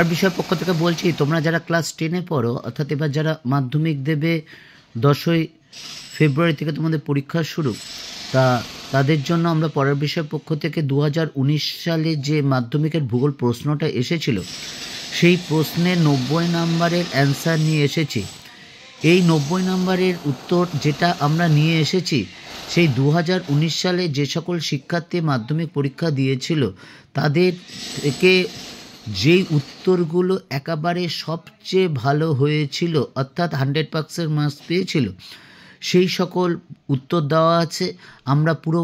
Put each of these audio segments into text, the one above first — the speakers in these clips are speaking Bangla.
তার বিষয়ের পক্ষ থেকে বলছি, তোমরা যারা ক্লাস 10-এ পড়ো, অর্থাৎ এবার যারা মাধ্যমিক দেবে, 10ই ফেব্রুয়ারি থেকে তোমাদের পরীক্ষা শুরু, তাদের জন্য আমরা পড়ার বিষয়ের পক্ষ থেকে 2019 সালে যে মাধ্যমিকের ভূগোল প্রশ্নটা এসেছিল, সেই প্রশ্নের 90 নম্বরের অ্যান্সার নিয়ে এসেছি। এই 90 নম্বরের উত্তর যেটা আমরা নিয়ে এসেছি, সেই 2019 সালে যে সকল শিক্ষার্থী মাধ্যমিক পরীক্ষা দিয়েছিল তাদের থেকে যেই উত্তরগুলো একেবারে সবচেয়ে ভালো হয়েছিল, অর্থাৎ 100% মার্কস পেয়েছিল, সেই সকল উত্তর দেওয়া আছে। আমরা পুরো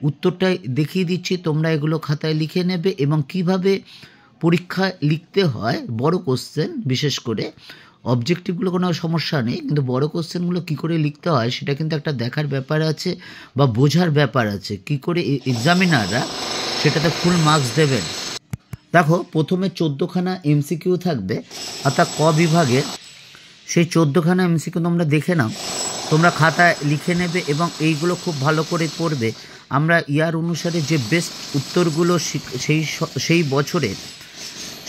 উত্তরটাই দেখিয়ে দিচ্ছি, তোমরা এগুলো খাতায় লিখে নেবে এবং কিভাবে পরীক্ষা লিখতে হয়। বড় কোশ্চেন, বিশেষ করে অবজেক্টিভগুলো কোনো সমস্যা নেই, কিন্তু বড় কোশ্চেনগুলো কী করে লিখতে হয় সেটা কিন্তু একটা দেখার ব্যাপার আছে বা বোঝার ব্যাপার আছে, কী করে এক্সামিনাররা সেটাতে ফুল মার্কস দেবেন। দেখো, প্রথমে 14খানা এমসিকিউ থাকবে, অর্থাৎ ক বিভাগের সেই 14খানা এমসিকিউ তোমরা দেখে নাও, তোমরা খাতায় লিখে নেবে এবং এইগুলো খুব ভালো করে পড়বে। আমরা ইয়ার অনুসারে যে বেস্ট উত্তরগুলো সেই বছরের,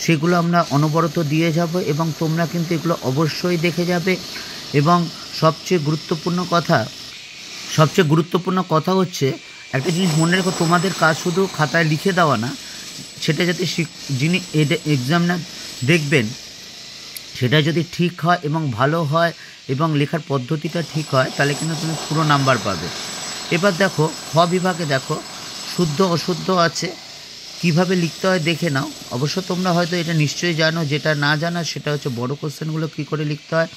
সেগুলো আমরা অনবরত দিয়ে যাব এবং তোমরা কিন্তু এগুলো অবশ্যই দেখে যাবে। এবং সবচেয়ে গুরুত্বপূর্ণ কথা হচ্ছে, একটা জিনিস মনে রেখো, তোমাদের কাজ শুধু খাতায় লিখে দেওয়া না, সেটা যাতে যিনি এক্সামিনার দেখবেন সেটা যদি ঠিক হয় এবং ভালো হয় এবং লেখার পদ্ধতিটা ঠিক হয়, তাহলে কিন্তু তুমি পুরো নাম্বার পাবে। এবার দেখো, খ বিভাগে দেখো শুদ্ধ অশুদ্ধ আছে, কিভাবে লিখতে হয় দেখে নাও। অবশ্য তোমরা হয়তো এটা নিশ্চয়ই জানো, যেটা না জানা সেটা হচ্ছে বড় কোশ্চেনগুলো কী করে লিখতে হয়।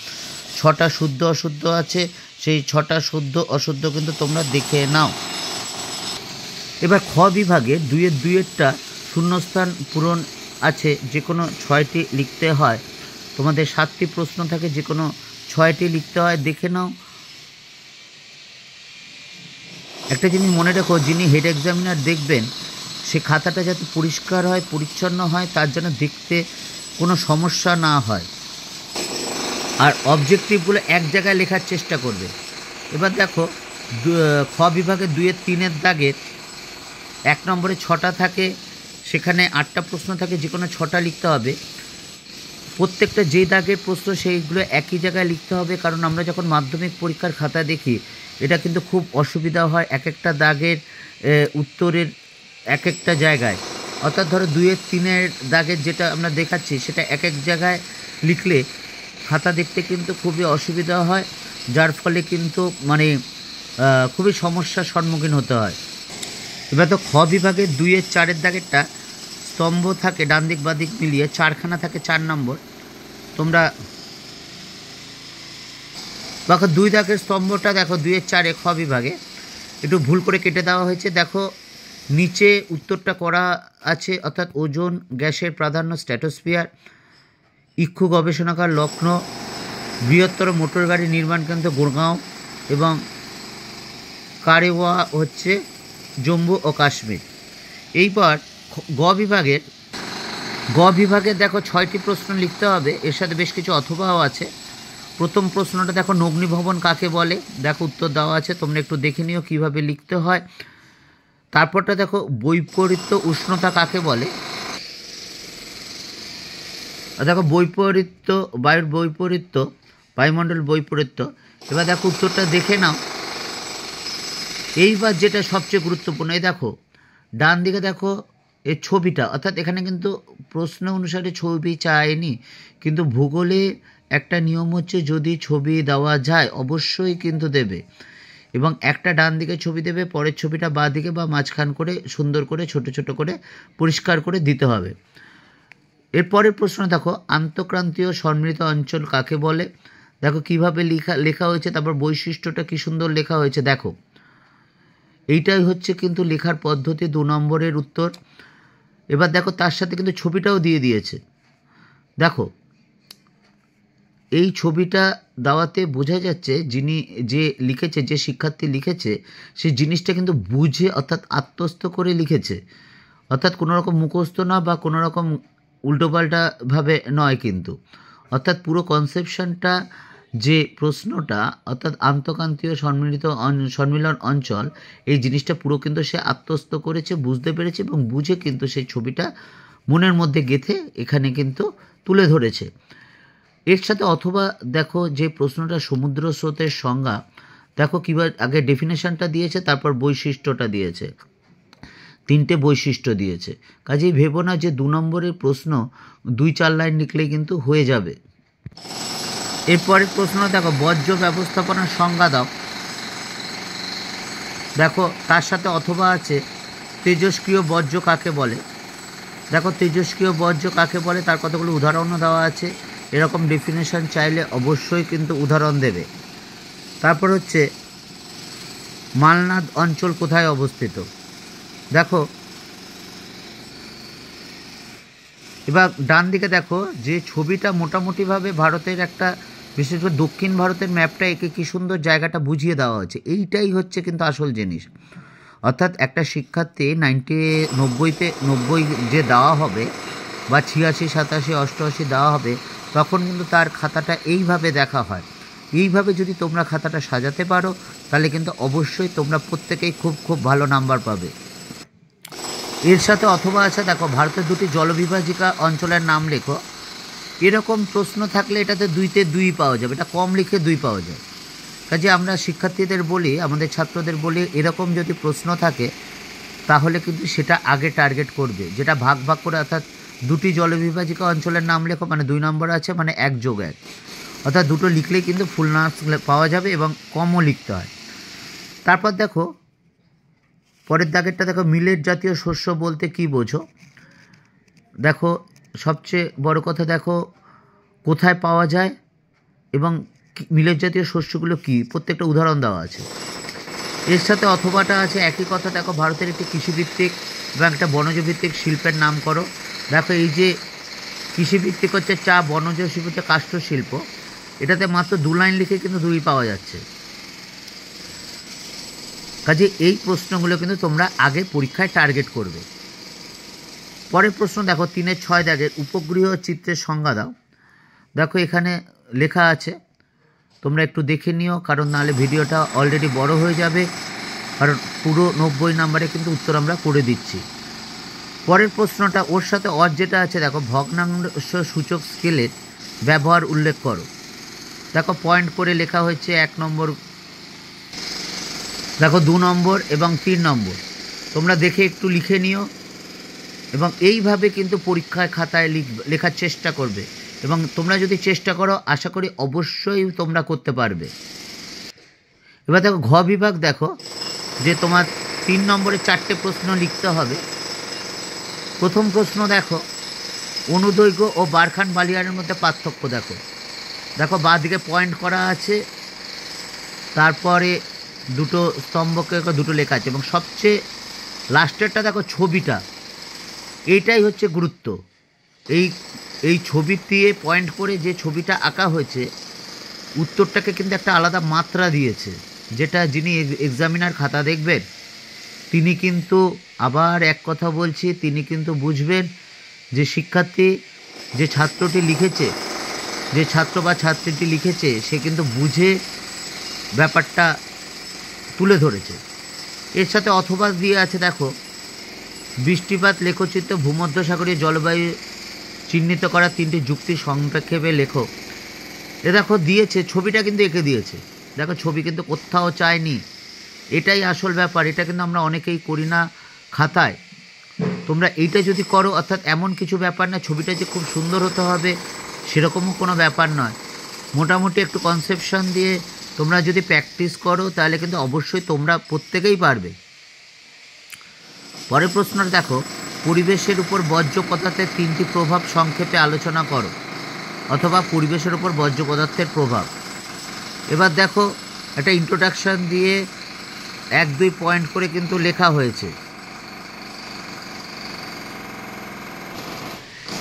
6টা শুদ্ধ অশুদ্ধ আছে, সেই 6টা শুদ্ধ অশুদ্ধ কিন্তু তোমরা দেখে নাও। এবার খ বিভাগে 2-2টা শূন্যস্থান পূরণ আছে, যে কোনো 6টি লিখতে হয়। তোমাদের 7টি প্রশ্ন থাকে, যে কোনো 6টি লিখতে হয়, দেখে নাও। একটা জিনিস মনে রেখো, যিনি হেড এক্সামিনার দেখবেন সে খাতাটা যাতে পরিষ্কার হয়, পরিচ্ছন্ন হয়, তার জন্য দেখতে কোনো সমস্যা না হয়। আর অবজেক্টিভগুলো এক জায়গায় লেখার চেষ্টা করবে। এবার দেখো, খ বিভাগে 2-3 দাগের 1 নম্বরে 6টা থাকে, সেখানে 8টা প্রশ্ন থাকে, যে কোনো 6টা লিখতে হবে। প্রত্যেকটা যে দাগের প্রশ্ন সেইগুলো একই জায়গায় লিখতে হবে, কারণ আমরা যখন মাধ্যমিক পরীক্ষার খাতা দেখি, এটা কিন্তু খুব অসুবিধা হয় এক একটা দাগের উত্তরের এক একটা জায়গায়। অর্থাৎ ধরো 2-3 দাগের যেটা আমরা দেখাচ্ছি, সেটা এক এক জায়গায় লিখলে খাতা দেখতে কিন্তু খুবই অসুবিধা হয়, যার ফলে কিন্তু খুবই সমস্যার সম্মুখীন হতে হয়। এবার তো খ বিভাগে 2-4 দাগেরটা স্তম্ভ থাকে, ডান দিক বাঁ দিক মিলিয়ে 4খানা থাকে, 4 নম্বর। তোমরা দেখো 2 দাগের স্তম্ভটা দেখো 2-4 খ বিভাগে একটু ভুল করে কেটে দেওয়া হয়েছে। দেখো নিচে উত্তরটা করা আছে, অর্থাৎ ওজোন গ্যাসের প্রাধান্য স্ট্র্যাটোস্ফিয়ার, ইক্ষু গবেষণাগার লখনৌ, বৃহত্তর মোটর গাড়ি নির্মাণ কেন্দ্র গুরগাঁও এবং কারেওয়া হচ্ছে জম্মু ও কাশ্মীর। এইবার গ বিভাগে দেখো 6টি প্রশ্ন লিখতে হবে, এর সাথে বেশ কিছু অথবাও আছে। প্রথম প্রশ্নটা দেখো, অগ্নিভবন কাকে বলে, দেখো উত্তর দেওয়া আছে, তোমরা একটু দেখে নিও কীভাবে লিখতে হয়। তারপরটা দেখো, বৈপরীত্য উষ্ণতা কাকে বলে, দেখো বৈপরীত্য, বায়ুর বৈপরীত্য, বায়ুমণ্ডল বৈপরীত্য। এবার দেখো উত্তরটা দেখে নাও। এইবার যেটা সবচেয়ে গুরুত্বপূর্ণ, এই দেখো ডান দিকে দেখো এই ছবিটা, অর্থাৎ এখানে কিন্তু প্রশ্ন অনুসারে ছবি চায়নি, কিন্তু ভূগোলে একটা নিয়ম হচ্ছে, যদি ছবি দেওয়া যায় অবশ্যই কিন্তু দেবে, এবং একটা ডান দিকে ছবি দেবে, পরের ছবিটা বাঁ দিকে বা মাঝখান করে সুন্দর করে ছোট ছোট করে পরিষ্কার করে দিতে হবে। এরপরের প্রশ্ন দেখো, আন্তঃক্রান্তীয় সম্মিলিত অঞ্চল কাকে বলে, দেখো কিভাবে লেখা হয়েছে, তারপর বৈশিষ্ট্যটা কি সুন্দর লেখা হয়েছে। দেখো এইটাই হচ্ছে কিন্তু লেখার পদ্ধতি, 2 নম্বরের উত্তর। এবার দেখো তার সাথে কিন্তু ছবিটাও দিয়ে দিয়েছে। দেখো এই ছবিটা দেওয়াতে বোঝা যাচ্ছে যে শিক্ষার্থী লিখেছে সেই জিনিসটা কিন্তু বুঝে, অর্থাৎ আত্মস্থ করে লিখেছে, অর্থাৎ কোনো রকম মুখস্থ না বা কোনো রকম উল্টোপাল্টাভাবে নয় কিন্তু, অর্থাৎ পুরো কনসেপশনটা, যে প্রশ্নটা, অর্থাৎ আন্তঃক্রান্তীয় সম্মিলন অঞ্চল, এই জিনিসটা পুরো কিন্তু সে আত্মস্থ করেছে, বুঝতে পেরেছে এবং বুঝে কিন্তু সেই ছবিটা মনের মধ্যে গেঁথে এখানে কিন্তু তুলে ধরেছে। এর সাথে অথবা দেখো যে প্রশ্নটা সমুদ্র স্রোতের সংজ্ঞা, দেখো কীভাবে আগে ডেফিনেশনটা দিয়েছে, তারপর বৈশিষ্ট্যটা দিয়েছে, 3টে বৈশিষ্ট্য দিয়েছে। কাজেই ভেবো না যে 2 নম্বরের প্রশ্ন 2-4 লাইন লিখলেই কিন্তু হয়ে যাবে। এরপরের প্রশ্ন দেখো বর্জ্য ব্যবস্থাপনার সংজ্ঞা দাও। দেখো তার সাথে অথবা আছে তেজস্ক্রিয় বর্জ্য কাকে বলে। দেখো তেজস্ক্রিয় বর্জ্য কাকে বলে তার কতগুলো উদাহরণও দেওয়া আছে। এরকম ডেফিনেশন চাইলে অবশ্যই কিন্তু উদাহরণ দেবে। তারপর হচ্ছে মালনাদ অঞ্চল কোথায় অবস্থিত। দেখো এবার ডান দিকে দেখো যে ছবিটা মোটামুটিভাবে ভারতের একটা, বিশেষ করে দক্ষিণ ভারতের ম্যাপটা একে কী সুন্দর জায়গাটা বুঝিয়ে দেওয়া হয়েছে। এইটাই হচ্ছে কিন্তু আসল জিনিস। অর্থাৎ একটা শিক্ষার্থী 90 যে দেওয়া হবে বা 86, 87, 88 দেওয়া হবে, তখন কিন্তু তার খাতাটা এইভাবে দেখা হয়। এইভাবে যদি তোমরা খাতাটা সাজাতে পারো তাহলে কিন্তু অবশ্যই তোমরা প্রত্যেকেই খুব খুব ভালো নাম্বার পাবে। এর সাথে অথবা আছে দেখো ভারতের 2টি জলবিভাজিকা অঞ্চলের নাম লেখো। এরকম প্রশ্ন থাকলে এটাতে 2তে 2 পাওয়া যাবে, এটা কম লিখে 2 পাওয়া যায়। কাজে আমরা শিক্ষার্থীদের বলি, আমাদের ছাত্রদের বলি, এরকম যদি প্রশ্ন থাকে তাহলে কিন্তু সেটা আগে টার্গেট করবে, যেটা ভাগ ভাগ করে। অর্থাৎ 2টি জলবিভাজিকা অঞ্চলের নাম লেখো, মানে 2 নম্বর আছে, মানে 1 যোগ 1, অর্থাৎ 2টো লিখলেই কিন্তু ফুল মার্কস পাওয়া যাবে এবং কমও লিখতে হয়। তারপর দেখো পরের দাগেরটা দেখো মিলেট জাতীয় শস্য বলতে কি বোঝো। দেখো সবচেয়ে বড় কথা দেখো কোথায় পাওয়া যায় এবং মিলেট জাতীয় শস্যগুলো কী, প্রত্যেকটা উদাহরণ দেওয়া আছে। এর সাথে অথবাটা আছে একই কথা। দেখো ভারতের একটি কৃষিভিত্তিক এবং একটা বনজ ভিত্তিক শিল্পের নাম করো। দেখো এই যে কৃষিভিত্তিক হচ্ছে চা, বনজ শিল্প হচ্ছে কাষ্ঠ শিল্প। এটাতে মাত্র 2 লাইন লিখে কিন্তু 2 পাওয়া যাচ্ছে। কাজে এই প্রশ্নগুলো কিন্তু তোমরা আগে পরীক্ষায় টার্গেট করবে। পরের প্রশ্ন দেখো 3-6 দাগের উপগৃহ চিত্রের সংজ্ঞা দাও। দেখো এখানে লেখা আছে, তোমরা একটু দেখে নিও, কারণ নাহলে ভিডিওটা অলরেডি বড় হয়ে যাবে, কারণ পুরো 90 নম্বরে কিন্তু উত্তর আমরা করে দিচ্ছি। পরের প্রশ্নটা ওর সাথে অর যেটা আছে, দেখো ভগ্নাংশ সূচক স্কেলের ব্যবহার উল্লেখ করো। দেখো পয়েন্ট করে লেখা হয়েছে 1 নম্বর, দেখো 2 নম্বর এবং 3 নম্বর। তোমরা দেখে একটু লিখে নিও এবং এইভাবে কিন্তু পরীক্ষায় খাতায় লেখার চেষ্টা করবে, এবং তোমরা যদি চেষ্টা করো আশা করি অবশ্যই তোমরা করতে পারবে। এবার দেখো ঘ বিভাগ, দেখো যে তোমার 3 নম্বরে 4টে প্রশ্ন লিখতে হবে। প্রথম প্রশ্ন দেখো অনুদৈর্ঘ্য ও বারখান বালিয়ারের মধ্যে পার্থক্য দেখো। দেখো বাঁ দিকে পয়েন্ট করা আছে, তারপরে 2টো স্তম্ভকে 2টো লেখা আছে, এবং সবচেয়ে লাস্টেরটা দেখো ছবিটা, এইটাই হচ্ছে গুরুত্ব। এই ছবি দিয়ে পয়েন্ট করে যে ছবিটা আঁকা হয়েছে, উত্তরটাকে কিন্তু একটা আলাদা মাত্রা দিয়েছে, যেটা যিনি এক্সামিনার খাতা দেখবেন তিনি কিন্তু, আবার এক কথা বলছি, তিনি কিন্তু বুঝবেন যে শিক্ষার্থী, যে ছাত্রটি লিখেছে, যে ছাত্র বা ছাত্রীটি লিখেছে, সে কিন্তু বুঝে ব্যাপারটা তুলে ধরেছে। এর সাথে অথবা দিয়ে আছে, দেখো বৃষ্টিপাত লেখচিত্র ভূমধ্যসাগরীয় জলবায়ু চিহ্নিত করা 3টি যুক্তি সংক্ষেপে লেখো। এ দেখো দিয়েছে, ছবিটা কিন্তু এঁকে দিয়েছে। দেখো ছবি কিন্তু কোথাও চায়নি, এটাই আসল ব্যাপার। এটা কিন্তু আমরা অনেকেই করি না খাতায়। তোমরা এইটা যদি করো, অর্থাৎ এমন কিছু ব্যাপার না ছবিটা যে খুব সুন্দর হতে হবে সেরকমও কোনো ব্যাপার নয়। মোটামুটি একটু কনসেপশন দিয়ে তোমরা যদি প্র্যাকটিস করো তাহলে কিন্তু অবশ্যই তোমরা প্রত্যেকেই পারবে। পরের প্রশ্নটা দেখো পরিবেশের উপর বর্জ্য পদার্থের 3টি প্রভাব সংক্ষেপে আলোচনা করো, অথবা পরিবেশের উপর বর্জ্য পদার্থের প্রভাব। এবার দেখো একটা ইন্ট্রোডাকশান দিয়ে 1-2 পয়েন্ট করে কিন্তু লেখা হয়েছে।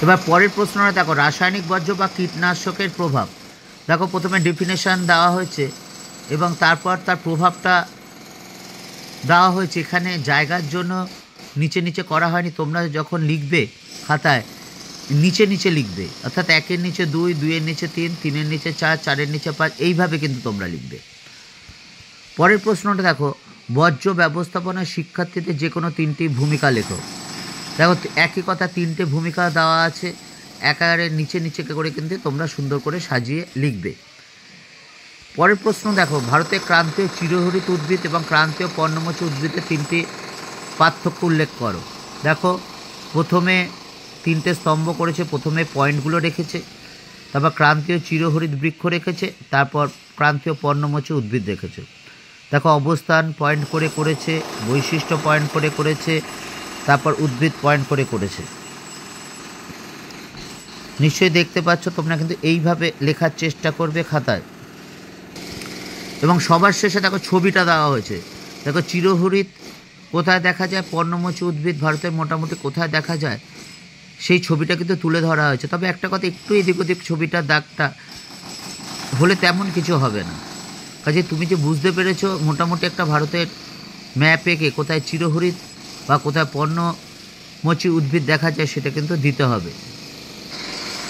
এবার পরের প্রশ্নটা দেখো রাসায়নিক বর্জ্য বা কীটনাশকের প্রভাব। দেখো প্রথমে ডেফিনেশান দেওয়া হয়েছে এবং তারপর তার প্রভাবটা দেওয়া হয়েছে। এখানে জায়গার জন্য নিচে নিচে করা হয়নি, তোমরা যখন লিখবে খাতায় নিচে নিচে লিখবে, অর্থাৎ 1-এর নিচে 2, 2-এর নিচে 3, 3-এর নিচে 4, 4-এর নিচে 5, এইভাবে কিন্তু তোমরা লিখবে। পরের প্রশ্নটা দেখো বর্জ্য ব্যবস্থাপনায় শিক্ষার্থীদের যে কোনো 3টি ভূমিকা লেখো। দেখো একই কথা, তিনটে ভূমিকা দেওয়া আছে, একেবারে নিচে নিচে করে কিন্তু তোমরা সুন্দর করে সাজিয়ে লিখবে। পরের প্রশ্ন দেখো, ভারতে ক্রান্তীয় চিরহরিত উদ্ভিদ এবং ক্রান্তীয় পর্ণমোচী উদ্ভিদের তিনটি পার্থক্য উল্লেখ করো। দেখো প্রথমে তিনটে স্তম্ভ করেছে, প্রথমে পয়েন্টগুলো রেখেছে, তারপর ক্রান্তীয় চিরহরিত বৃক্ষ রেখেছে, তারপর ক্রান্তীয় পর্ণমোচী উদ্ভিদ রেখেছে। দেখো অবস্থান পয়েন্ট করে করেছে, বৈশিষ্ট্য পয়েন্ট করে করেছে, তারপর উদ্ভিদ পয়েন্ট করে করেছে। নিশ্চয়ই দেখতে পাচ্ছ, তোমরা কিন্তু এইভাবে লেখার চেষ্টা করবে খাতায়। এবং সবার শেষে দেখো ছবিটা দেওয়া হয়েছে। দেখো চিরহরিত কোথায় দেখা যায়, পর্ণমোচী উদ্ভিদ ভারতের মোটামুটি কোথায় দেখা যায়, সেই ছবিটা কিন্তু তুলে ধরা হয়েছে। তবে একটা কথা, একটু এদিক ওদিক ছবিটার দাগটা হলে তেমন কিছু হবে না। কাজে তুমি যে বুঝতে পেরেছো মোটামুটি একটা ভারতের ম্যাপ এঁকে কোথায় চিরহরিত বা কোথায় পর্ণমোচী উদ্ভিদ দেখা যায় সেটা কিন্তু দিতে হবে।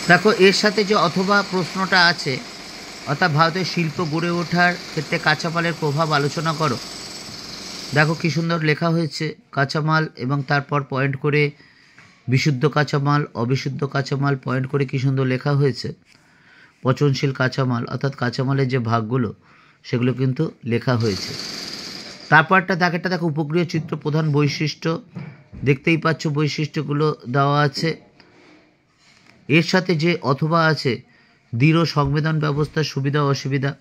দেখো এর সাথে যে অথবা প্রশ্নটা আছে, অর্থাৎ ভারতের শিল্প গড়ে ওঠার ক্ষেত্রে কাঁচামালের প্রভাব আলোচনা করো। দেখো কী সুন্দর লেখা হয়েছে, কাঁচামাল এবং তারপর পয়েন্ট করে বিশুদ্ধ কাঁচামাল, অবিশুদ্ধ কাঁচামাল পয়েন্ট করে কী সুন্দর লেখা হয়েছে। পচনশীল কাঁচামাল অর্থাৎ কাঁচামালের যে ভাগগুলো সেগুলো কিন্তু লেখা হয়েছে। তারপরটা দাগেরটা দেখো, উপগ্রহ চিত্র প্রধান বৈশিষ্ট্য, দেখতেই পাচ্ছ বৈশিষ্ট্যগুলো দেওয়া আছে। এর সাথে যে অথবা আছে, দৃঢ় সংবেদন ব্যবস্থার সুবিধা অসুবিধা।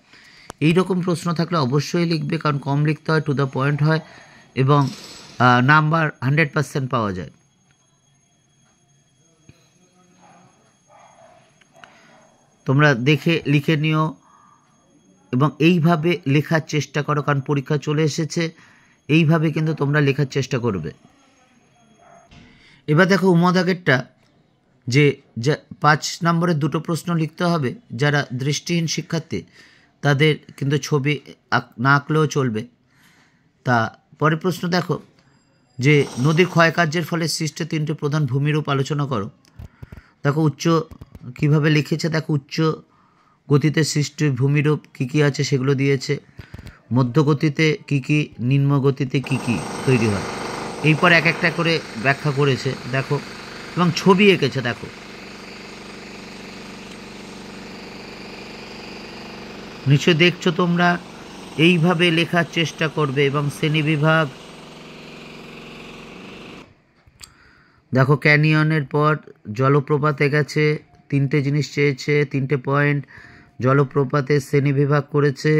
এই রকম প্রশ্ন থাকলে অবশ্যই লিখবে, কারণ কম লিখতে হয়, টু দ্য পয়েন্ট হয় এবং নাম্বার 100% পাওয়া যায়। তোমরা দেখে লিখে নিও এবং এইভাবে লেখার চেষ্টা করো, কারণ পরীক্ষা চলে এসেছে, এইভাবে কিন্তু তোমরা লেখার চেষ্টা করবে। এবার দেখো উমদাগেরটা, যে 5 নম্বরের দুটো প্রশ্ন লিখতে হবে। যারা দৃষ্টিহীন শিক্ষার্থী তাদের কিন্তু ছবি না আঁকলেও চলবে। তা পরের প্রশ্ন দেখো, যে নদীর ক্ষয়কার্যের ফলে সৃষ্ট 3টি প্রধান ভূমিরূপ আলোচনা করো। দেখো উচ্চ কিভাবে লিখেছে, দেখো উচ্চ গতিতে সৃষ্টি ভূমিরূপ কী কী আছে সেগুলো দিয়েছে, মধ্যগতিতে কী কী, নিম্ন গতিতে কী কী তৈরি হয়, এরপর এক একটা করে ব্যাখ্যা করেছে দেখো, এবং ছবি এঁকেছে। দেখো নিশ্চয় দেখছো তোমরা, এইভাবে লেখার চেষ্টা করবে। এবং শ্রেণীবিভাগ দেখো, ক্যানিয়নের পর জলপ্রপাতে গেছে, 3টে জিনিস চেয়েছে, 3টে পয়েন্ট, জলপ্রপাতে শ্রেণীবিভাগ করেছে।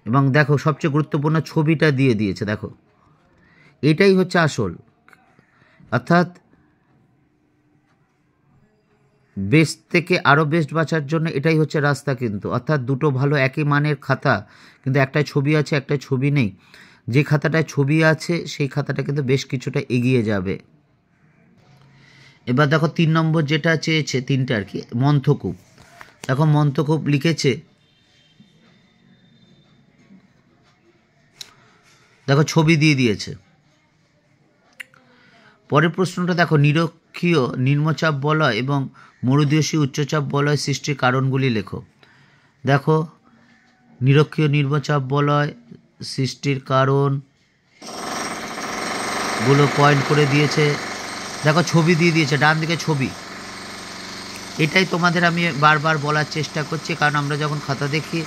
এবং দেখো সবচেয়ে গুরুত্বপূর্ণ ছবিটা দিয়ে দিয়েছে। দেখো এটাই হচ্ছে আসল, অর্থাৎ বেস্ট থেকে আরও বেস্ট বাঁচার জন্য এটাই হচ্ছে রাস্তা কিন্তু। অর্থাৎ দুটো ভালো একই মানের খাতা, কিন্তু একটায় ছবি আছে একটায় ছবি নেই। যে খাতাটায় ছবি আছে সেই খাতাটা কিন্তু বেশ কিছুটা এগিয়ে যাবে। এবার দেখো 3 নম্বর যেটা চেয়েছে, 3টে আর কি, মন্থকূপ। দেখো মন্থকূপ লিখেছে, দেখো ছবি দিয়ে দিয়েছে। পরের প্রশ্নটা দেখো, নিরক্ষীয় নিম্নচাপ বলয় এবং মরুদেশীয় উচ্চচাপ বলয় সৃষ্টির কারণগুলি লেখো। দেখো নিরক্ষীয় নিম্নচাপ বলয় সৃষ্টির কারণগুলো পয়েন্ট করে দিয়েছে। দেখো ছবি দিয়ে দিয়েছে, ডান দিকে ছবি। এটাই তোমাদের আমি বারবার বলার চেষ্টা করছি, কারণ আমরা যখন খাতা দেখি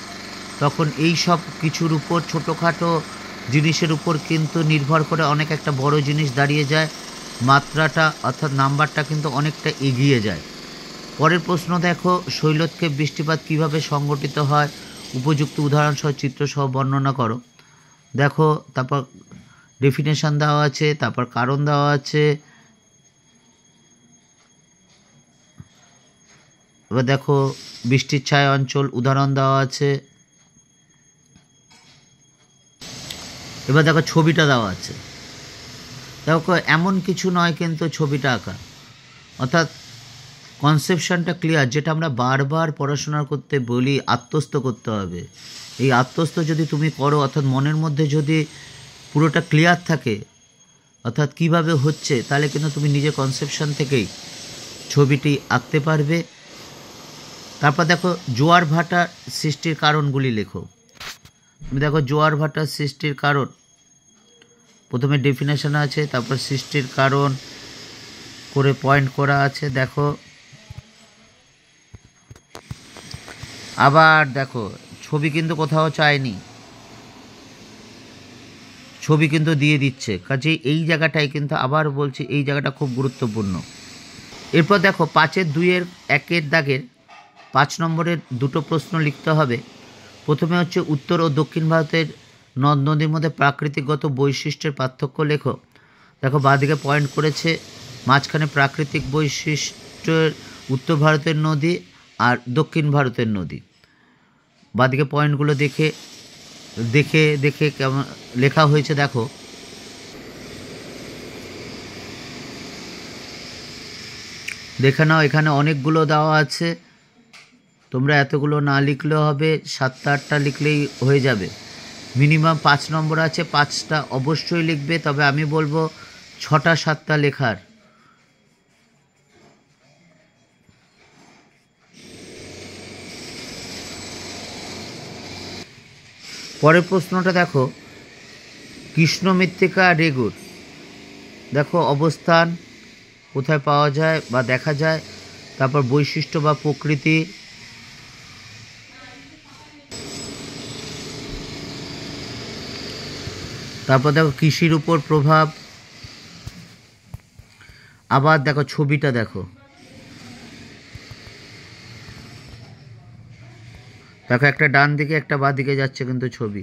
তখন এই সব কিছুর উপর, ছোটোখাটো জিনিসের উপর কিন্তু নির্ভর করে অনেক একটা বড় জিনিস দাঁড়িয়ে যায়। মাত্রাটা অর্থাৎ নাম্বারটা কিন্তু অনেকটা এগিয়ে যায়। পরের প্রশ্ন দেখো, শৈলক্ষেপ বৃষ্টিপাত কিভাবে সংঘটিত হয়, উপযুক্ত উদাহরণসহ চিত্রসহ বর্ণনা করো। দেখো তারপর ডেফিনেশন দেওয়া আছে, তারপর কারণ দেওয়া আছে। এবার দেখো বৃষ্টির ছায়া অঞ্চল উদাহরণ দেওয়া আছে। এবার দেখো ছবিটা দেওয়া আছে। দেখো এমন কিছু নয় কিন্তু ছবিটা আঁকা, অর্থাৎ কনসেপশনটা ক্লিয়ার। যেটা আমরা বারবার পড়াশোনা করতে বলি, আত্মস্থ করতে হবে। এই আত্মস্থ যদি তুমি করো, অর্থাৎ মনের মধ্যে যদি পুরোটা ক্লিয়ার থাকে, অর্থাৎ কিভাবে হচ্ছে, তাহলে কিন্তু তুমি নিজের কনসেপশন থেকেই ছবিটি আঁকতে পারবে। তারপর দেখো জোয়ার ভাটার সৃষ্টির কারণগুলি লেখো। তুমি দেখো জোয়ার ভাটার সৃষ্টির কারণ, প্রথমে ডেফিনেশন আছে, তারপর সৃষ্টির কারণ করে পয়েন্ট করা আছে। দেখো আবার দেখো ছবি কিন্তু কোথাও চায়নি, ছবি কিন্তু দিয়ে দিচ্ছে, কাজে এই জায়গাটাই কিন্তু আবার বলছি এই জায়গাটা খুব গুরুত্বপূর্ণ। এরপর দেখো 5-এর 2-এর 1-এর দাগের 5 নম্বরের দুটো প্রশ্ন লিখতে হবে। প্রথমে হচ্ছে উত্তর ও দক্ষিণ ভারতের নদ নদীর মধ্যে প্রাকৃতিকগত বৈশিষ্ট্যের পার্থক্য লেখো। দেখো বাঁদিকে পয়েন্ট করেছে, মাঝখানে প্রাকৃতিক বৈশিষ্ট্যের উত্তর ভারতের নদী আর দক্ষিণ ভারতের নদী। বাঁদিকে পয়েন্টগুলো দেখে দেখে দেখে কেমন লেখা হয়েছে দেখো। দেখে নাও, এখানে অনেকগুলো দেওয়া আছে, তোমরা এতগুলো না লিখলেও হবে, 7টা-8টা লিখলেই হয়ে যাবে। মিনিমাম 5 নম্বর আছে, 5টা অবশ্যই লিখবে, তবে আমি বলবো 6টা-7টা লেখার। পরের প্রশ্নটা দেখো, কৃষ্ণ মৃত্তিকা রেগুর দেখো অবস্থান কোথায় পাওয়া যায় বা দেখা যায়, তারপর বৈশিষ্ট্য বা প্রকৃতি, তারপর দেখো কৃষির উপর প্রভাব। আবার দেখো ছবিটা দেখো, দেখো একটা ডান দিকে একটা বাঁ দিকে যাচ্ছে কিন্তু ছবি।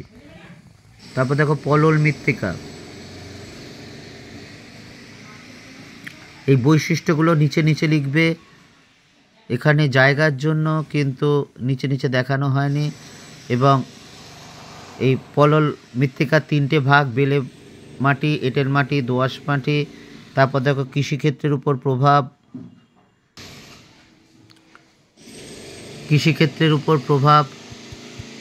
তারপর দেখো পলল মৃত্তিকা, এই বৈশিষ্ট্যগুলো নিচে নিচে লিখবে। এখানে জায়গার জন্য কিন্তু নিচে নিচে দেখানো হয়নি। এবং এই পলল মৃত্তিকার 3টে ভাগ, বেলে মাটি, এঁটেল মাটি, দোআঁশ মাটি। তারপর দেখো কৃষিক্ষেত্রের উপর প্রভাব, কৃষিক্ষেত্রের উপর প্রভাব।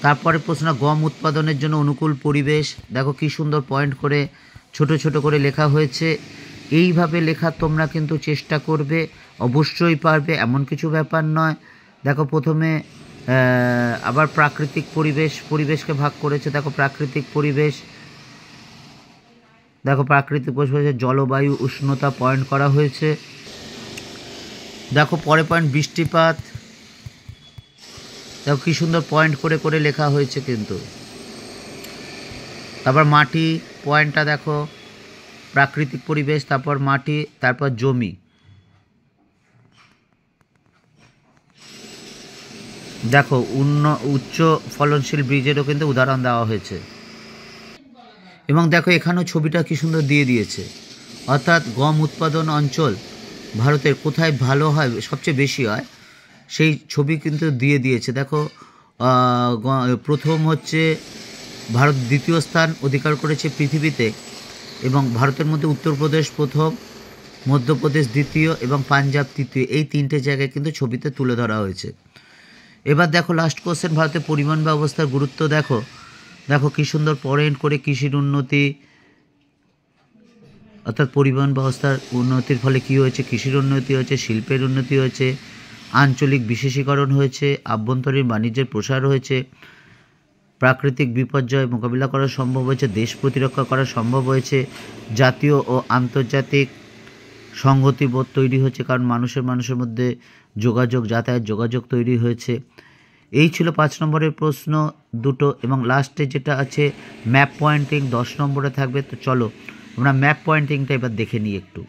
তারপরে প্রশ্ন, গম উৎপাদনের জন্য অনুকূল পরিবেশ। দেখো কি সুন্দর পয়েন্ট করে ছোট ছোট করে লেখা হয়েছে। এইভাবে লেখার তোমরা কিন্তু চেষ্টা করবে, অবশ্যই পারবে, এমন কিছু ব্যাপার নয়। দেখো প্রথমে আবার প্রাকৃতিক পরিবেশ, পরিবেশকে ভাগ করেছে। দেখো প্রাকৃতিক পরিবেশ, দেখো প্রাকৃতিক পরিবেশে জলবায়ু, উষ্ণতা পয়েন্ট করা হয়েছে। দেখো পরে পয়েন্ট বৃষ্টিপাত, দেখো কী সুন্দর পয়েন্ট করে করে লেখা হয়েছে কিন্তু। তারপর মাটি পয়েন্টটা দেখো, প্রাকৃতিক পরিবেশ, তারপর মাটি, তারপর জমি। দেখো উচ্চ ফলনশীল বীজেরও কিন্তু উদাহরণ দেওয়া হয়েছে। এবং দেখো এখানেও ছবিটা কী সুন্দর দিয়ে দিয়েছে, অর্থাৎ গম উৎপাদন অঞ্চল ভারতের কোথায় ভালো হয়, সবচেয়ে বেশি হয়, সেই ছবি কিন্তু দিয়ে দিয়েছে। দেখো প্রথম হচ্ছে ভারত দ্বিতীয় স্থান অধিকার করেছে পৃথিবীতে, এবং ভারতের মধ্যে উত্তরপ্রদেশ প্রথম, মধ্যপ্রদেশ দ্বিতীয় এবং পাঞ্জাব তৃতীয়। এই 3টে জায়গায় কিন্তু ছবিতে তুলে ধরা হয়েছে। এবার দেখো লাস্ট কোশ্চেন, ভারতের পরিবহন ব্যবস্থার গুরুত্ব দেখো। দেখো কী সুন্দর পয়েন্ট করে কৃষির উন্নতি, অর্থাৎ পরিবহন ব্যবস্থার উন্নতির ফলে কী হয়েছে, কৃষির উন্নতি হয়েছে, শিল্পের উন্নতি হয়েছে, আঞ্চলিক বিশেষীকরণ হয়েছে, আভ্যন্তরীণ বাণিজ্যের প্রসার হয়েছে, প্রাকৃতিক বিপর্যয় মোকাবিলা করা সম্ভব হয়েছে, দেশ প্রতিরক্ষা করা সম্ভব হয়েছে, জাতীয় ও আন্তর্জাতিক সংহতিবোধ তৈরি হয়েছে, কারণ মানুষের মধ্যে যোগাযোগ, যাতায়াত যোগাযোগ তৈরি হয়েছে। এই ছিল 5 নম্বরের প্রশ্ন দুটো। এবং লাস্টে যেটা আছে ম্যাপ পয়েন্টিং 10 নম্বরে থাকবে। তো চলো আমরা ম্যাপ পয়েন্টিংটা এবার দেখে নিই একটু।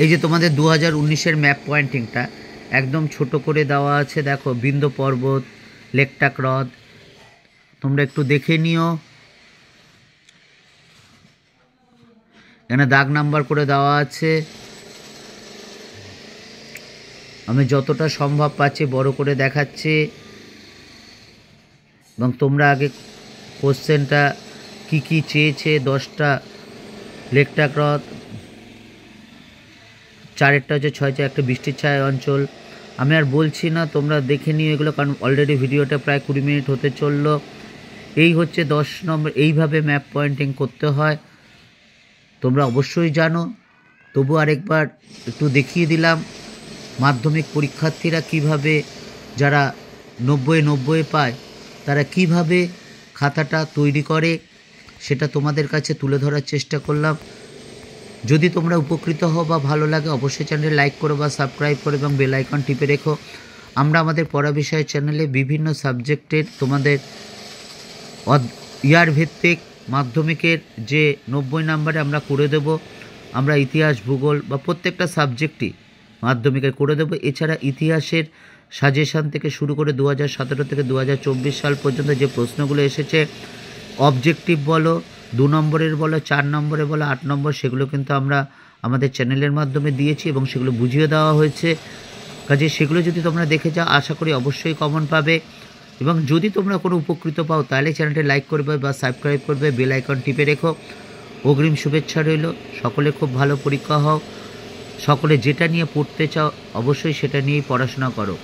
এই যে তোমাদের 2019-এর ম্যাপ পয়েন্টিংটা একদম ছোট করে দেওয়া আছে। দেখো বিন্ধ্য পর্বত, লেকটাক হ্রদ, তোমরা একটু দেখে নিও। এখানে দাগ নাম্বার করে দেওয়া আছে, আমি যতটা সম্ভব পাচ্ছি বড় করে দেখাচ্ছি। এবং তোমরা আগে কোশ্চেনটা কি কি চেয়েছে, 10টা লেকটাক হ্রদ, 4টা হচ্ছে 6 একটা বৃষ্টির ছায়া অঞ্চল। আমি আর বলছি না, তোমরা দেখে নিও এগুলো, কারণ অলরেডি ভিডিওটা প্রায় 20 মিনিট হতে চললো। এই হচ্ছে 10 নম্বর, এইভাবে ম্যাপ পয়েন্টিং করতে হয়, তোমরা অবশ্যই জানো। তবু আরেকবার একটু দেখিয়ে দিলাম মাধ্যমিক পরীক্ষার্থীরা কিভাবে, যারা 90 পায় তারা কিভাবে খাতাটা তৈরি করে সেটা তোমাদের কাছে তুলে ধরার চেষ্টা করলাম। যদি তোমরা উপকৃত হও বা ভালো লাগে অবশ্যই চ্যানেলে লাইক করো বা সাবস্ক্রাইব করো এবং বেল আইকন টিপে রেখো। আমরা আমাদের পড়া বিষয় চ্যানেলে বিভিন্ন সাবজেক্টের তোমাদের ইয়ার ভিত্তিক মাধ্যমিকের যে 90 নম্বরে আমরা করে দেব, আমরা ইতিহাস ভূগোল বা প্রত্যেকটা সাবজেক্টই মাধ্যমিকের করে দেব। এছাড়া ইতিহাসের সাজেশান থেকে শুরু করে 2017 থেকে 2024 সাল পর্যন্ত যে প্রশ্নগুলো এসেছে, অবজেক্টিভ বলো, 2 নম্বরের বলো, 4 নম্বরে বলো, 8 নম্বর, সেগুলো কিন্তু আমরা আমাদের চ্যানেলের মাধ্যমে দিয়েছি এবং সেগুলো বুঝিয়ে দেওয়া হয়েছে। কাজে সেগুলো যদি তোমরা দেখে যাও আশা করি অবশ্যই কমন পাবে। এবং যদি তোমরা কোনো উপকৃত পাও তাহলে চ্যানেলটি লাইক করবে বা সাবস্ক্রাইব করবে, বেল আইকন টিপে রেখো। অগ্রিম শুভেচ্ছা রইল। সকলে খুব ভালো পরীক্ষা হও। সকলে যেটা নিয়ে পড়তে চাও অবশ্যই সেটা নিয়েই পড়াশোনা করো।